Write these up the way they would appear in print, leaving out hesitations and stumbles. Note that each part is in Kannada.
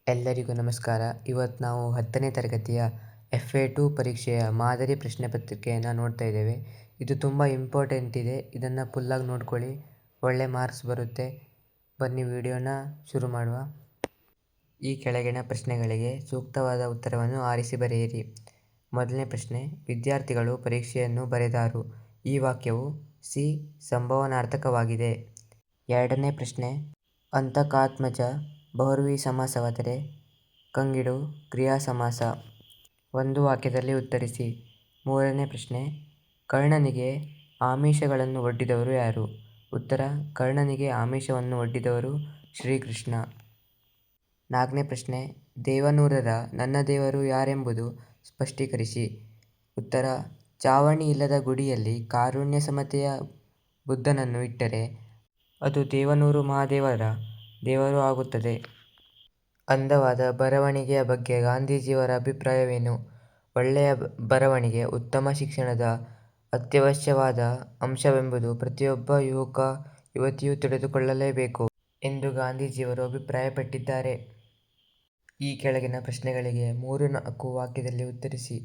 ಎಲ್ಲರಿಗೂ ನಮಸ್ಕಾರ. ಇವತ್ತು ನಾವು 10ನೇ ತರಗತಿಯ FA2 ಪರೀಕ್ಷೆಯ ಮಾದರಿ ಪ್ರಶ್ನೆ ಪತ್ರಿಕೆಯನ್ನು ನೋಡ್ತಾ ಇದ್ದೇವೆ. ಇದು ತುಂಬ ಇಂಪಾರ್ಟೆಂಟ್ ಇದೆ. ಇದನ್ನು ಫುಲ್ಲಾಗಿ ನೋಡ್ಕೊಳ್ಳಿ, ಒಳ್ಳೆ ಮಾರ್ಕ್ಸ್ ಬರುತ್ತೆ. ಬನ್ನಿ ವಿಡಿಯೋನ ಶುರು ಮಾಡುವ. ಈ ಕೆಳಗಿನ ಪ್ರಶ್ನೆಗಳಿಗೆ ಸೂಕ್ತವಾದ ಉತ್ತರವನ್ನು ಆರಿಸಿ ಬರೆಯಿರಿ. ಮೊದಲನೇ ಪ್ರಶ್ನೆ, ವಿದ್ಯಾರ್ಥಿಗಳು ಪರೀಕ್ಷೆಯನ್ನು ಬರೆದಾರು. ಈ ವಾಕ್ಯವು ಸಿ ಸಂಭವನಾರ್ಥಕವಾಗಿದೆ. ಎರಡನೇ ಪ್ರಶ್ನೆ, ಅಂತಕಾತ್ಮಜ ಬಹುರ್ವಿ ಸಮಾಸವಾದರೆ ಕಂಗಿಡು ಕ್ರಿಯಾ ಸಮಾಸ. ಒಂದು ವಾಕ್ಯದಲ್ಲಿ ಉತ್ತರಿಸಿ. ಮೂರನೇ ಪ್ರಶ್ನೆ, ಕರ್ಣನಿಗೆ ಆಮಿಷಗಳನ್ನು ಒಡ್ಡಿದವರು ಯಾರು? ಉತ್ತರ, ಕರ್ಣನಿಗೆ ಆಮಿಷವನ್ನು ಒಡ್ಡಿದವರು ಶ್ರೀಕೃಷ್ಣ. ನಾಲ್ಕನೇ ಪ್ರಶ್ನೆ, ದೇವನೂರರ ನನ್ನ ದೇವರು ಯಾರೆಂಬುದು ಸ್ಪಷ್ಟೀಕರಿಸಿ. ಉತ್ತರ, ಚಾವಣಿ ಇಲ್ಲದ ಗುಡಿಯಲ್ಲಿ ಕಾರುಣ್ಯ ಸಮತೆಯ ಬುದ್ಧನನ್ನು ಇಟ್ಟರೆ ಅದು ದೇವನೂರು ಮಹಾದೇವರ ದೇವರು ಆಗುತ್ತದೆ. ಅಂದವಾದ ಬರವಣಿಗೆಯ ಬಗ್ಗೆ ಗಾಂಧೀಜಿಯವರ ಅಭಿಪ್ರಾಯವೇನು? ಒಳ್ಳೆಯ ಬರವಣಿಗೆ ಉತ್ತಮ ಶಿಕ್ಷಣದ ಅತ್ಯವಶ್ಯವಾದ ಅಂಶವೆಂಬುದು ಪ್ರತಿಯೊಬ್ಬ ಯುವಕ ಯುವತಿಯೂ ತಿಳಿದುಕೊಳ್ಳಲೇಬೇಕು ಎಂದು ಗಾಂಧೀಜಿಯವರು ಅಭಿಪ್ರಾಯಪಟ್ಟಿದ್ದಾರೆ. ಈ ಕೆಳಗಿನ ಪ್ರಶ್ನೆಗಳಿಗೆ 3-4 ವಾಕ್ಯದಲ್ಲಿ ಉತ್ತರಿಸಿ.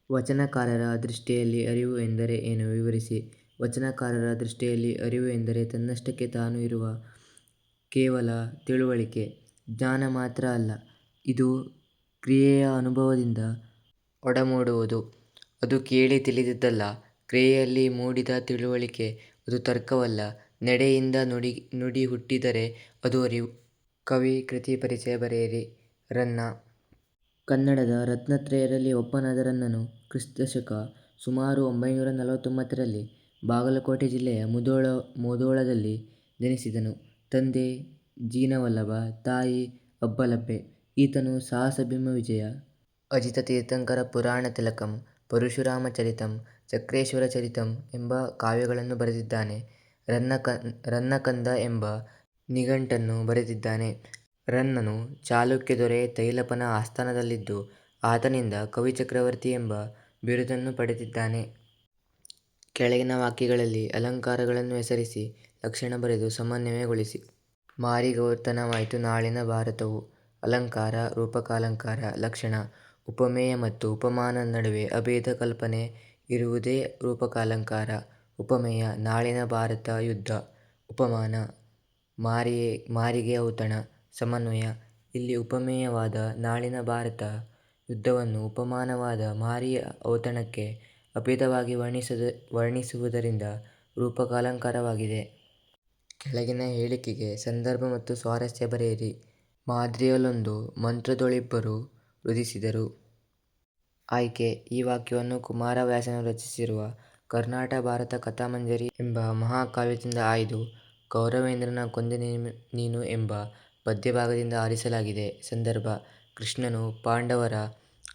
ವಚನಕಾರರ ದೃಷ್ಟಿಯಲ್ಲಿ ಅರಿವು ಎಂದರೆ ಏನು ವಿವರಿಸಿ. ವಚನಕಾರರ ದೃಷ್ಟಿಯಲ್ಲಿ ಅರಿವು ಎಂದರೆ ತನ್ನಷ್ಟಕ್ಕೆ ತಾನು ಇರುವ ಕೇವಲ ತಿಳುವಳಿಕೆ, ಜ್ಞಾನ ಮಾತ್ರ ಅಲ್ಲ. ಇದು ಕ್ರಿಯೆಯ ಅನುಭವದಿಂದ ಒಡಮೂಡುವುದು. ಅದು ಕೇಳಿ ತಿಳಿದದ್ದಲ್ಲ. ಕ್ರಿಯೆಯಲ್ಲಿ ಮೂಡಿದ ತಿಳುವಳಿಕೆ. ಅದು ತರ್ಕವಲ್ಲ. ನಡೆಯಿಂದ ನುಡಿ ಹುಟ್ಟಿದರೆ ಅದು ಅರಿವು. ಕವಿ ಕೃತಿ ಪರಿಚಯ ಬರೆಯಿರಿ. ರನ್ನ. ಕನ್ನಡದ ರತ್ನತ್ರಯರಲ್ಲಿ ಒಬ್ಬನಾದ ರನ್ನನು ಕ್ರಿಸ್ತ.ಶಕ ಸುಮಾರು 949ರಲ್ಲಿ ಬಾಗಲಕೋಟೆ ಜಿಲ್ಲೆಯ ಮುಧೋಳದಲ್ಲಿ ಜನಿಸಿದನು. ತಂದೆ ಜಿನವಲ್ಲಭ, ತಾಯಿ ಅಬ್ಬಲಬ್ಬೆ. ಈತನು ಸಾಹಸ ಭೀಮವಿಜಯ, ಅಜಿತ ತೀರ್ಥಂಕರ ಪುರಾಣ ತಿಲಕಂ, ಪರಶುರಾಮ ಚರಿತಂ, ಚಕ್ರೇಶ್ವರ ಚರಿತಂ ಎಂಬ ಕಾವ್ಯಗಳನ್ನು ಬರೆದಿದ್ದಾನೆ. ರನ್ನಕಂದ ಎಂಬ ನಿಘಂಟನ್ನು ಬರೆದಿದ್ದಾನೆ. ರನ್ನನು ಚಾಲುಕ್ಯ ದೊರೆ ತೈಲಪನ ಆಸ್ಥಾನದಲ್ಲಿದ್ದು ಆತನಿಂದ ಕವಿಚಕ್ರವರ್ತಿ ಎಂಬ ಬಿರುದನ್ನು ಪಡೆದಿದ್ದಾನೆ. ಕೆಳಗಿನ ವಾಕ್ಯಗಳಲ್ಲಿ ಅಲಂಕಾರಗಳನ್ನು ಹೆಸರಿಸಿ ಲಕ್ಷಣ ಬರೆದು ಸಮನ್ವಯಗೊಳಿಸಿ. ಮಾರಿಗೌತಣವಾಯಿತು ನಾಳಿನ ಭಾರತವು. ಅಲಂಕಾರ, ರೂಪಕಾಲಂಕಾರ. ಲಕ್ಷಣ, ಉಪಮೇಯ ಮತ್ತು ಉಪಮಾನದ ನಡುವೆ ಅಭೇದ ಕಲ್ಪನೆ ಇರುವುದೇ ರೂಪಕಾಲಂಕಾರ. ಉಪಮೇಯ, ನಾಳಿನ ಭಾರತ ಯುದ್ಧ. ಉಪಮಾನ, ಮಾರಿಗೆ ಔತಣ. ಸಮನ್ವಯ, ಇಲ್ಲಿ ಉಪಮೇಯವಾದ ನಾಳಿನ ಭಾರತ ಯುದ್ಧವನ್ನು ಉಪಮಾನವಾದ ಮಾರಿಯ ಔತಣಕ್ಕೆ ಅಭೇದವಾಗಿ ವರ್ಣಿಸುವುದರಿಂದ ರೂಪಕಾಲಂಕಾರವಾಗಿದೆ. ಕೆಳಗಿನ ಹೇಳಿಕೆಗೆ ಸಂದರ್ಭ ಮತ್ತು ಸ್ವಾರಸ್ಯ ಬರೆಯಿರಿ. ಮಾದ್ರಿಯಲ್ಲೊಂದು ಮಂತ್ರದೊಳಿಬ್ಬರು ರುದಿಸಿದರು. ಆಯ್ಕೆ: ಈ ವಾಕ್ಯವನ್ನು ಕುಮಾರವ್ಯಾಸನು ರಚಿಸಿರುವ ಕರ್ನಾಟ ಭಾರತ ಕಥಾಮಂಜರಿ ಎಂಬ ಮಹಾಕಾವ್ಯದಿಂದ ಆಯ್ದು ಕೌರವೇಂದ್ರನ ಕೊಂದೆ ನೀನು ಎಂಬ ಪದ್ಯಭಾಗದಿಂದ ಆರಿಸಲಾಗಿದೆ. ಸಂದರ್ಭ: ಕೃಷ್ಣನು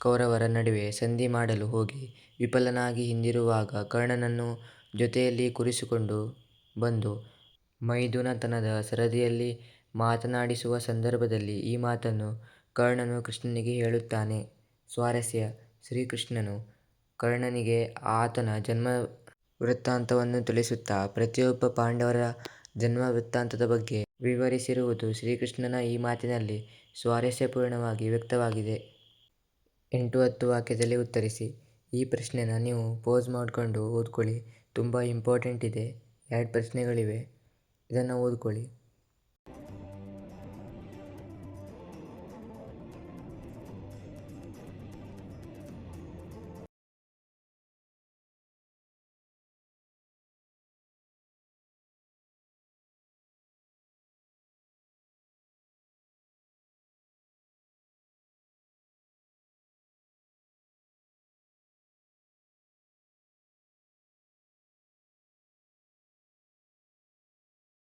ಕೌರವರ ನಡುವೆ ಸಂಧಿ ಮಾಡಲು ಹೋಗಿ ವಿಫಲನಾಗಿ ಹಿಂದಿರುವಾಗ ಕರ್ಣನನ್ನು ಜೊತೆಯಲ್ಲಿ ಕೂರಿಸಿಕೊಂಡು ಬಂದು ಮೈದುನತನದ ಸರದಿಯಲ್ಲಿ ಮಾತನಾಡಿಸುವ ಸಂದರ್ಭದಲ್ಲಿ ಈ ಮಾತನ್ನು ಕರ್ಣನು ಕೃಷ್ಣನಿಗೆ ಹೇಳುತ್ತಾನೆ. ಸ್ವಾರಸ್ಯ: ಶ್ರೀಕೃಷ್ಣನು ಕರ್ಣನಿಗೆ ಆತನ ಜನ್ಮ ವೃತ್ತಾಂತವನ್ನು ತಿಳಿಸುತ್ತಾ ಪ್ರತಿಯೊಬ್ಬ ಪಾಂಡವರ ಜನ್ಮ ವೃತ್ತಾಂತದ ಬಗ್ಗೆ ವಿವರಿಸಿರುವುದು ಶ್ರೀಕೃಷ್ಣನ ಈ ಮಾತಿನಲ್ಲಿ ಸ್ವಾರಸ್ಯಪೂರ್ಣವಾಗಿ ವ್ಯಕ್ತವಾಗಿದೆ. 8-10 ವಾಕ್ಯದಲ್ಲಿ ಉತ್ತರಿಸಿ. ಈ ಪ್ರಶ್ನೆನ ನೀವು ಪೋಸ್ ಮಾಡಿಕೊಂಡು ಓದ್ಕೊಳ್ಳಿ. ತುಂಬ ಇಂಪಾರ್ಟೆಂಟ್ ಇದೆ. 2 ಪ್ರಶ್ನೆಗಳಿವೆ, ಇದನ್ನು ಓದ್ಕೊಳ್ಳಿ.